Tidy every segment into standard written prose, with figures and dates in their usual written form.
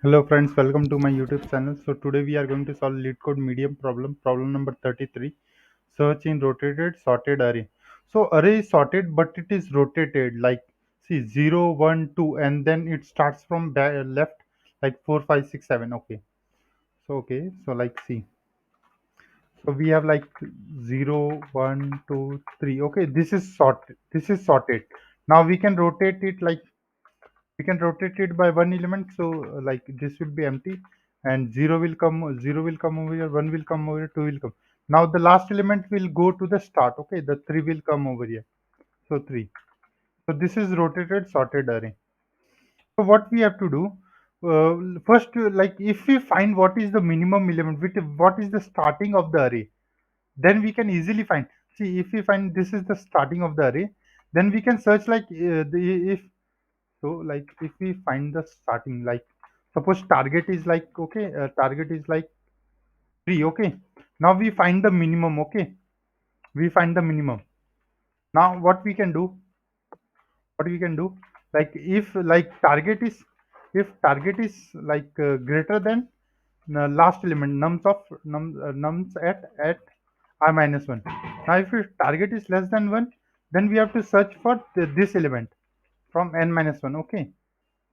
Hello friends, welcome to my YouTube channel. So today we are going to solve LeetCode medium problem number 33. Search in rotated sorted array. So array is sorted but it is rotated like see 0, 1, 2, and then it starts from left like 4, 5, 6, 7. So like see. So we have like 0, 1, 2, 3. Okay, this is sorted. This is sorted. Now we can rotate it like we can rotate it by one element, so like this will be empty and 0 will come over here, 1 will come over here, 2 will come. Now the last element will go to the start. Okay, the 3 will come over here, so 3. So this is rotated sorted array. So what we have to do, first, like if we find what is the minimum element, what is the starting of the array, then we can easily find. See, if we find this is the starting of the array, then we can search like if so like if we find the starting, like suppose target is like okay, target is like 3. Okay, now we find the minimum. Okay, we find the minimum. Now what we can do, like if like target is, if target is like greater than the last element nums at I minus 1. Now if your target is less than 1, then we have to search for this element from n minus 1. Okay,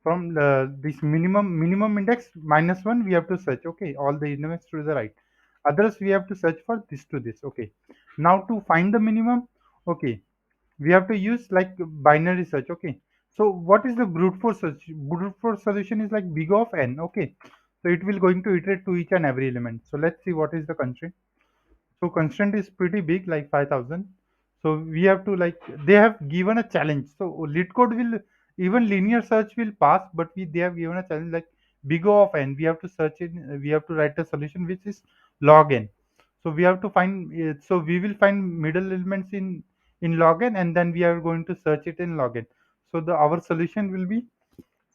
from this minimum index minus 1 we have to search. Okay, all the elements to the right, others we have to search for this to this. Okay, now to find the minimum, okay, we have to use like binary search. Okay, so what is the brute force search? Brute force solution is like big of n. Okay, so it will going to iterate to each and every element. So let's see what is the constraint. So constraint is pretty big, like 5,000. So we have to like they have given a challenge. So LeetCode will, even linear search will pass, but they have given a challenge like big O of n. We have to search it. We have to write a solution which is log n. So we have to find. So we will find middle elements in log n, and then we are going to search it in log n. So the our solution will be,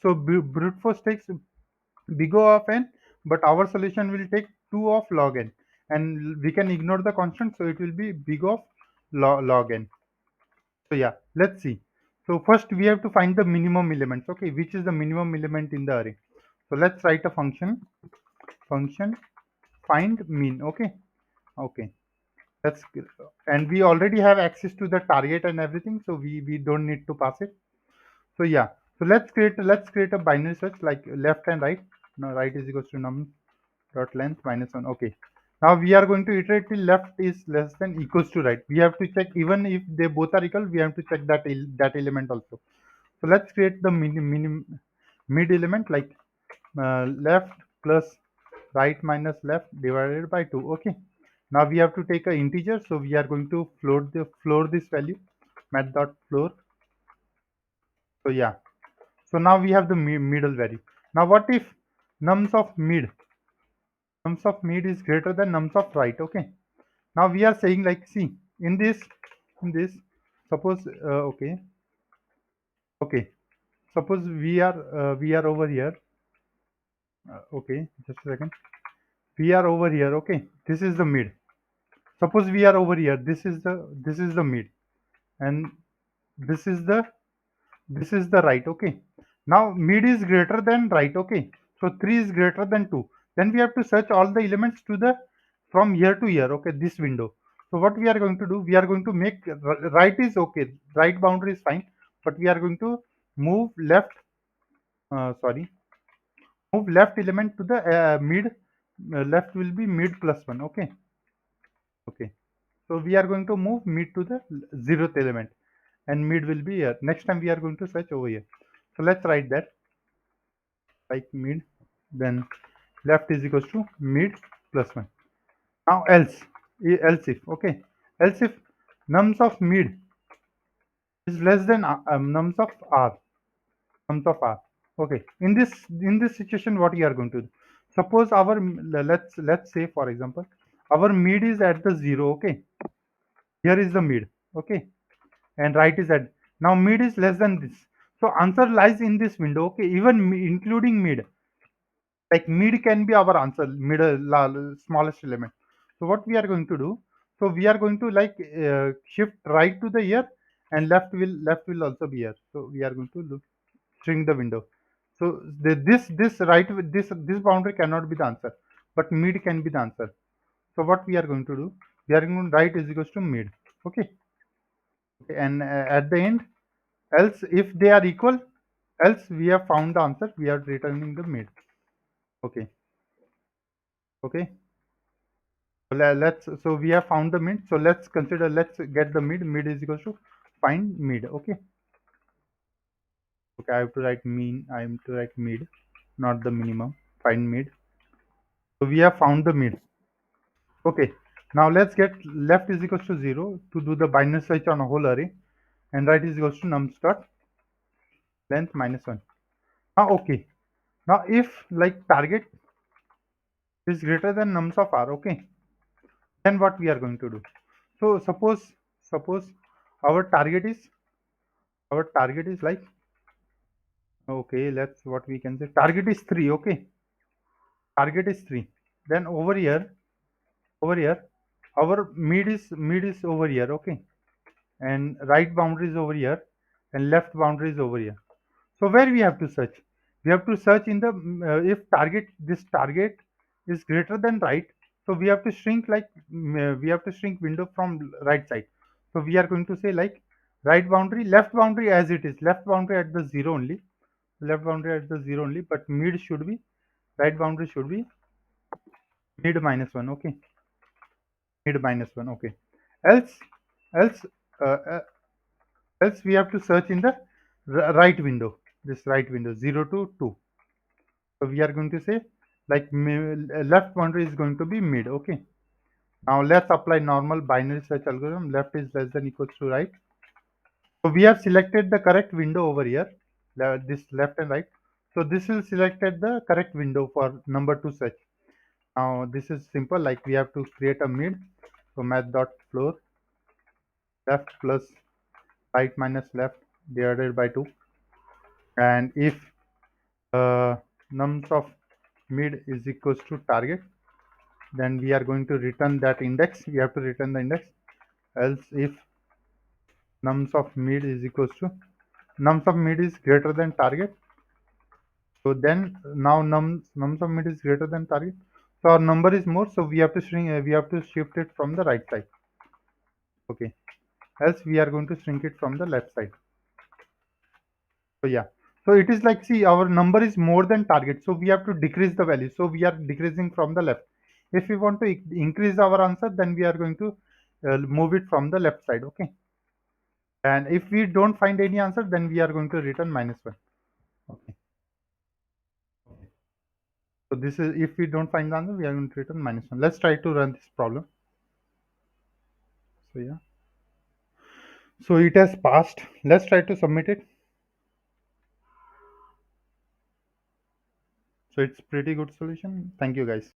so brute force takes big O of n, but our solution will take 2 of log n, and we can ignore the constant, so it will be big of log n. So yeah, let's see. So first we have to find the minimum elements. Okay, which is the minimum element in the array. So let's write a function find min. Okay, okay, that's good. And we already have access to the target and everything, so we don't need to pass it. So yeah, so let's create a binary search like left and right. Now right is equals to num dot length minus 1. Okay, now we are going to iterate till left is less than equals to right. We have to check, even if they both are equal, we have to check that element also. So let's create the mid element, like left plus right minus left divided by 2. Okay, now we have to take a integer, so we are going to floor this value, math dot floor. So yeah, so now we have the middle value. Now what if nums of mid is greater than nums of right? Okay, now we are saying like, see, in this suppose okay, suppose we are over here. Okay, just a second. We are over here. Okay, this is the mid. Suppose we are over here, this is the mid, and this is the right. Okay, now mid is greater than right. Okay, so 3 is greater than 2. Then we have to search all the elements to the from here to here. Okay, this window. So what we are going to do, we are going to make right is okay, right boundary is fine, but we are going to move left, sorry, move left element to the mid. Left will be mid plus 1. Okay, okay, so we are going to move mid to the 0th element, and mid will be here. Next time we are going to search over here. So let's write that like mid, then left is equals to mid plus 1. Now else if, okay, else if nums of mid is less than nums of r. Okay, in this situation, what you are going to do, suppose let's say, for example, our mid is at the 0. Okay, here is the mid. Okay, and right is at, now mid is less than this, so answer lies in this window. Okay, even including mid, like mid can be our answer, smallest element. So what we are going to do, so we are going to like shift right to the here, and left will also be here. So we are going to shrink the window. So this right with this boundary cannot be the answer, but mid can be the answer. So what we are going to do? We are going to write is equals to mid. Okay. Okay, and at the end, else if they are equal, else we have found the answer. We are returning the mid. Okay. Okay. So we have found the mid. So let's get the mid. Mid is equals to find mid. Okay. Okay. I have to write mean. I am to write mid, not the minimum. Find mid. So we have found the mid. Okay. Now let's get left is equals to 0 to do the binary search on a whole array, and right is equals to nums dot length minus 1. Now okay. Now if like target is greater than nums of r, okay, then what we are going to do? So suppose our target is like, okay, let's what we can say, target is 3. Okay, target is 3. Then over here our mid is over here. Okay, and right boundary is over here, and left boundary is over here. So where we have to search? We have to search in the if this target is greater than right. So we have to shrink we have to shrink window from right side. So we are going to say like right boundary, left boundary as it is, left boundary at the 0 only, left boundary at the 0 only, but mid should be, right boundary should be mid minus 1. Okay, mid minus 1. Okay, else else uh, uh, else we have to search in the right window, this right window 0 to 2. So we are going to say like left boundary is going to be mid. Okay. Now let's apply normal binary search algorithm. Left is less than equals to right. So we have selected the correct window over here, this left and right. So this will selected the correct window for number 2 search. Now this is simple. Like we have to create a mid. So math dot floor left plus right minus left divided by 2. And if nums of mid is equals to target, then we are going to return that index. We have to return the index. Else if nums of mid is equals to nums of mid is greater than target, so then now nums of mid is greater than target, so our number is more, so we have to we have to shift it from the right side. Okay, else we are going to shrink it from the left side. So yeah, so it is like, see, our number is more than target, so we have to decrease the value, so we are decreasing from the left. If we want to increase our answer, then we are going to move it from the left side. Okay, and if we don't find any answer, then we are going to return minus 1. Okay, so this is, if we don't find the answer, we are going to return minus 1. Let's try to run this problem. So yeah, so it has passed. Let's try to submit it. So it's pretty good solution. Thank you guys.